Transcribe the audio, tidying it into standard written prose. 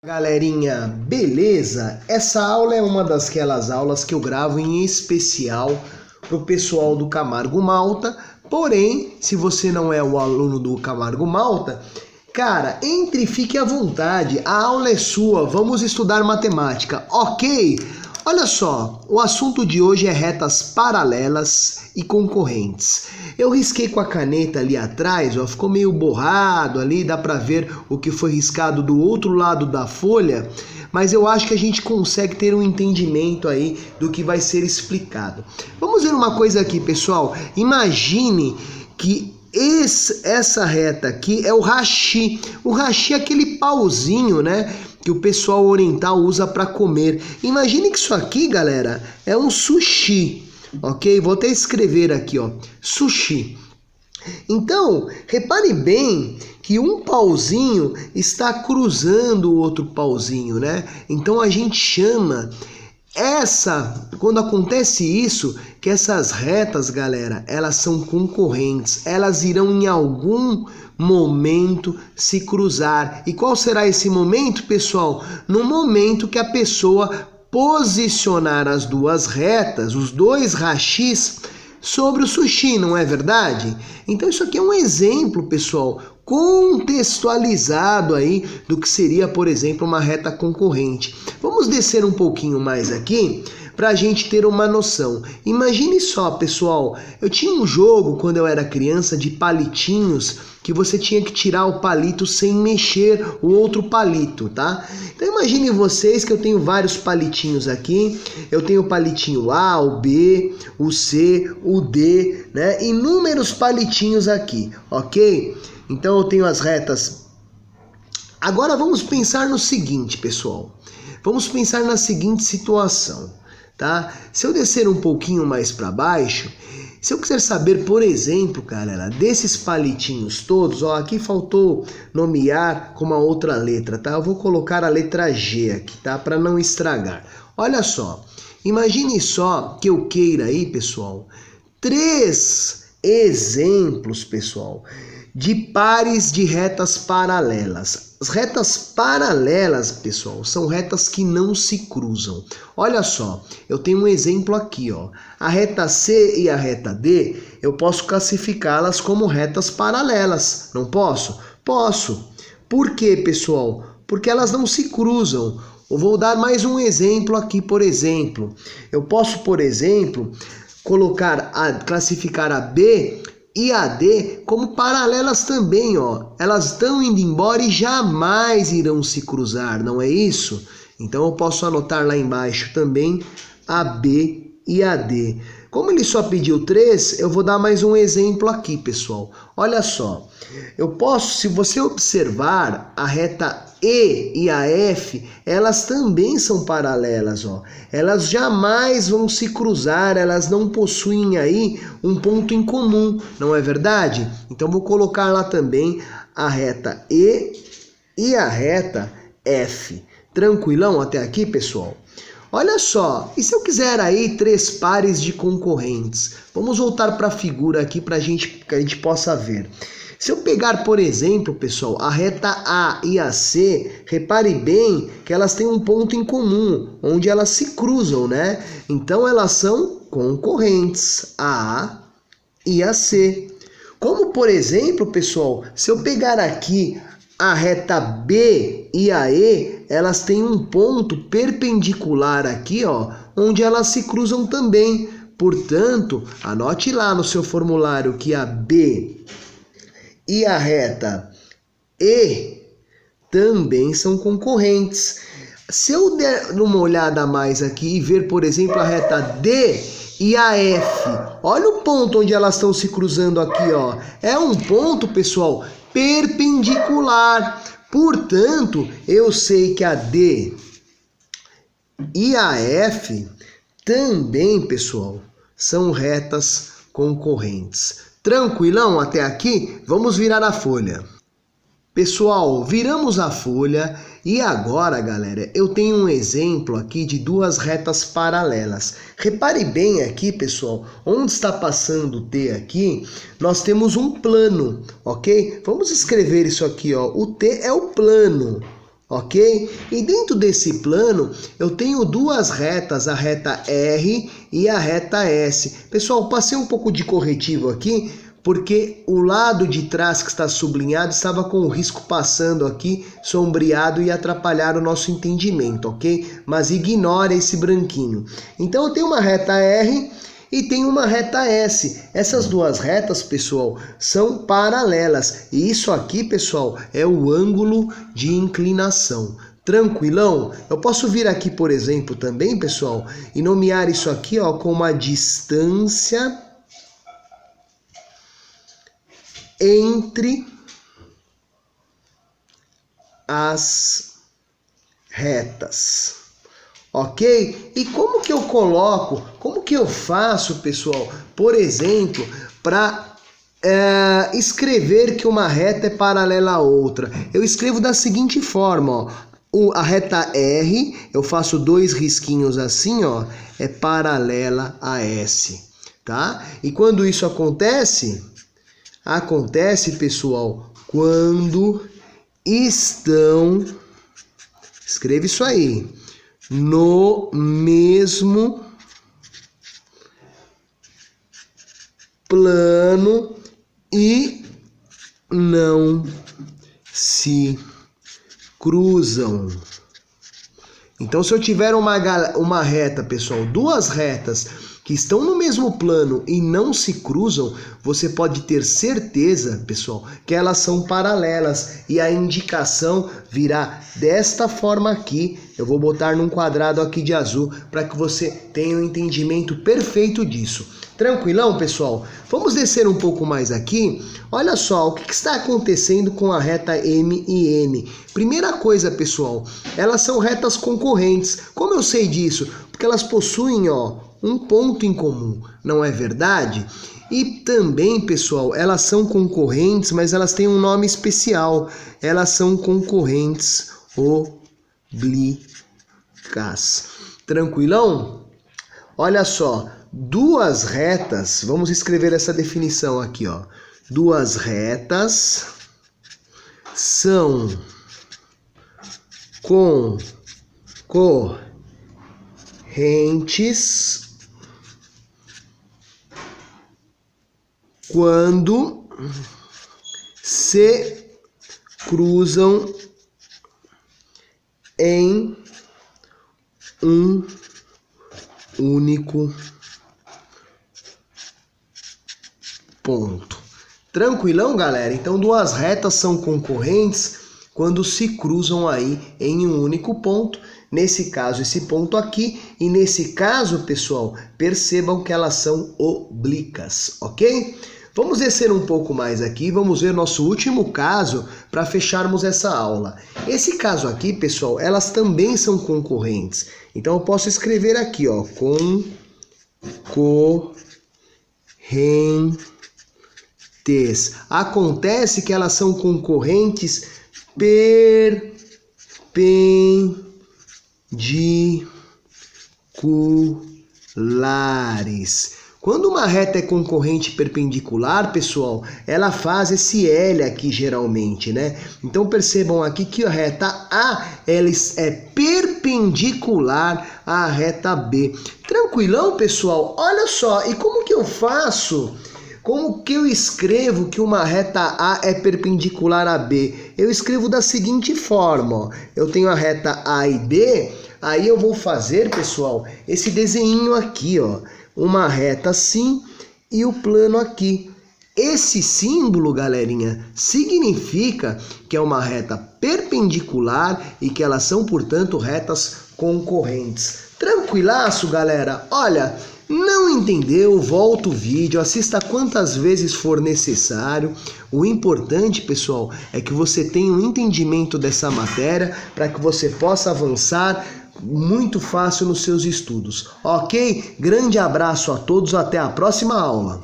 Galerinha, beleza? Essa aula é uma daquelas aulas que eu gravo em especial para o pessoal do Camargo Malta. Porém, se você não é o aluno do Camargo Malta, cara, entre e fique à vontade. A aula é sua, vamos estudar matemática, ok? Olha só, o assunto de hoje é retas paralelas e concorrentes. Eu risquei com a caneta ali atrás, ó, ficou meio borrado ali, dá para ver o que foi riscado do outro lado da folha, mas eu acho que a gente consegue ter um entendimento aí do que vai ser explicado. Vamos ver uma coisa aqui, pessoal. Imagine que essa reta aqui é o hashi. O hashi é aquele pauzinho, né, que o pessoal oriental usa para comer. Imagine que isso aqui, galera, é um sushi, ok? Vou até escrever aqui, ó, sushi. Então, repare bem que um pauzinho está cruzando o outro pauzinho, né? Então a gente chama quando acontece isso, que essas retas, galera, elas são concorrentes, elas irão em algum momento se cruzar. E qual será esse momento, pessoal? No momento que a pessoa posicionar as duas retas, os dois hashis, sobre o sushi, não é verdade? Então isso aqui é um exemplo, pessoal, contextualizado aí do que seria, por exemplo, uma reta concorrente. Vamos descer um pouquinho mais aqui para a gente ter uma noção. Imagine só, pessoal, eu tinha um jogo quando eu era criança de palitinhos que você tinha que tirar o palito sem mexer o outro palito, tá? Então imagine vocês que eu tenho vários palitinhos aqui, eu tenho o palitinho A, o B, o C, o D, né? Inúmeros palitinhos aqui, ok? Então eu tenho as retas. Agora vamos pensar no seguinte, pessoal. Vamos pensar na seguinte situação, tá? Se eu descer um pouquinho mais para baixo, se eu quiser saber, por exemplo, galera, desses palitinhos todos, ó, aqui faltou nomear com uma outra letra, tá? Eu vou colocar a letra G aqui, tá? Para não estragar. Olha só, imagine só que eu queira aí, pessoal, 3 exemplos, pessoal, de pares de retas paralelas. As retas paralelas, pessoal, são retas que não se cruzam. Olha só, eu tenho um exemplo aqui, ó. A reta C e a reta D, eu posso classificá-las como retas paralelas, não posso? Posso. Por quê, pessoal? Porque elas não se cruzam. Eu vou dar mais um exemplo aqui, por exemplo. Eu posso, por exemplo, classificar a B e a D como paralelas também, ó. Elas estão indo embora e jamais irão se cruzar, não é isso? Então eu posso anotar lá embaixo também a B e a D. Como ele só pediu 3, eu vou dar mais um exemplo aqui, pessoal. Olha só, eu posso, se você observar a reta E e a F, elas também são paralelas, ó. Elas jamais vão se cruzar, elas não possuem aí um ponto em comum, não é verdade? Então vou colocar lá também a reta E e a reta F. Tranquilão até aqui, pessoal? Olha só, e se eu quiser aí 3 pares de concorrentes? Vamos voltar para a figura aqui para que a gente possa ver. Se eu pegar, por exemplo, pessoal, a reta A e a C, repare bem que elas têm um ponto em comum, onde elas se cruzam, né? Então elas são concorrentes, a A e a C. Como, por exemplo, pessoal, se eu pegar aqui a reta B e a E, elas têm um ponto perpendicular aqui, ó, onde elas se cruzam também. Portanto, anote lá no seu formulário que a B e a reta E também são concorrentes. Se eu der uma olhada a mais aqui e ver, por exemplo, a reta D e a F, olha o ponto onde elas estão se cruzando aqui, ó. É um ponto, pessoal, perpendicular. Portanto, eu sei que a D e a F também, pessoal, são retas concorrentes. Tranquilão até aqui? Vamos virar a folha. Pessoal, viramos a folha e agora, galera, eu tenho um exemplo aqui de 2 retas paralelas. Repare bem aqui, pessoal, onde está passando o T aqui, nós temos um plano, ok? Vamos escrever isso aqui, ó. O T é o plano, ok? E dentro desse plano eu tenho duas retas, a reta R e a reta S. Pessoal, passei um pouco de corretivo aqui, porque o lado de trás que está sublinhado estava com o risco passando aqui, sombreado e atrapalhar o nosso entendimento, ok? Mas ignora esse branquinho. Então eu tenho uma reta R e tem uma reta S. Essas duas retas, pessoal, são paralelas. E isso aqui, pessoal, é o ângulo de inclinação. Tranquilão? Eu posso vir aqui, por exemplo, também, pessoal, e nomear isso aqui, ó, como a distância entre as retas. Ok? E como que eu coloco, como que eu faço, pessoal, por exemplo, para escrever que uma reta é paralela à outra? Eu escrevo da seguinte forma, ó. A reta R, eu faço dois risquinhos assim, ó, é paralela a S, tá? E quando isso acontece? Acontece, pessoal, quando estão, escreve isso aí, no mesmo plano e não se cruzam. Então, se eu tiver uma reta, pessoal, duas retas que estão no mesmo plano e não se cruzam, você pode ter certeza, pessoal, que elas são paralelas. E a indicação virá desta forma aqui. Eu vou botar num quadrado aqui de azul para que você tenha um entendimento perfeito disso. Tranquilão, pessoal? Vamos descer um pouco mais aqui. Olha só, o que está acontecendo com a reta M e N? Primeira coisa, pessoal, elas são retas concorrentes. Como eu sei disso? Porque elas possuem, ó, um ponto em comum, não é verdade? E também, pessoal, elas são concorrentes, mas elas têm um nome especial. Elas são concorrentes oblíquas. Tranquilão? Olha só, duas retas, vamos escrever essa definição aqui, ó. Duas retas são concorrentes quando se cruzam em um único ponto. Tranquilão, galera? Então, duas retas são concorrentes quando se cruzam aí em um único ponto. Nesse caso, esse ponto aqui. E nesse caso, pessoal, percebam que elas são oblíquas, ok? Vamos descer um pouco mais aqui, vamos ver nosso último caso para fecharmos essa aula. Esse caso aqui, pessoal, elas também são concorrentes. Então eu posso escrever aqui, ó, concorrentes. Acontece que elas são concorrentes perpendiculares. Quando uma reta é concorrente perpendicular, pessoal, ela faz esse L aqui geralmente, né? Então percebam aqui que a reta A ela é perpendicular à reta B. Tranquilão, pessoal? Olha só, e como que eu faço? Como que eu escrevo que uma reta A é perpendicular a B? Eu escrevo da seguinte forma, ó. Eu tenho a reta A e B, aí eu vou fazer, pessoal, esse desenho aqui, ó. Uma reta assim e o plano aqui. Esse símbolo, galerinha, significa que é uma reta perpendicular e que elas são, portanto, retas concorrentes. Tranquilaço, galera? Olha, não entendeu? Volta o vídeo, assista quantas vezes for necessário. O importante, pessoal, é que você tenha um entendimento dessa matéria para que você possa avançar muito fácil nos seus estudos, ok? Grande abraço a todos, até a próxima aula.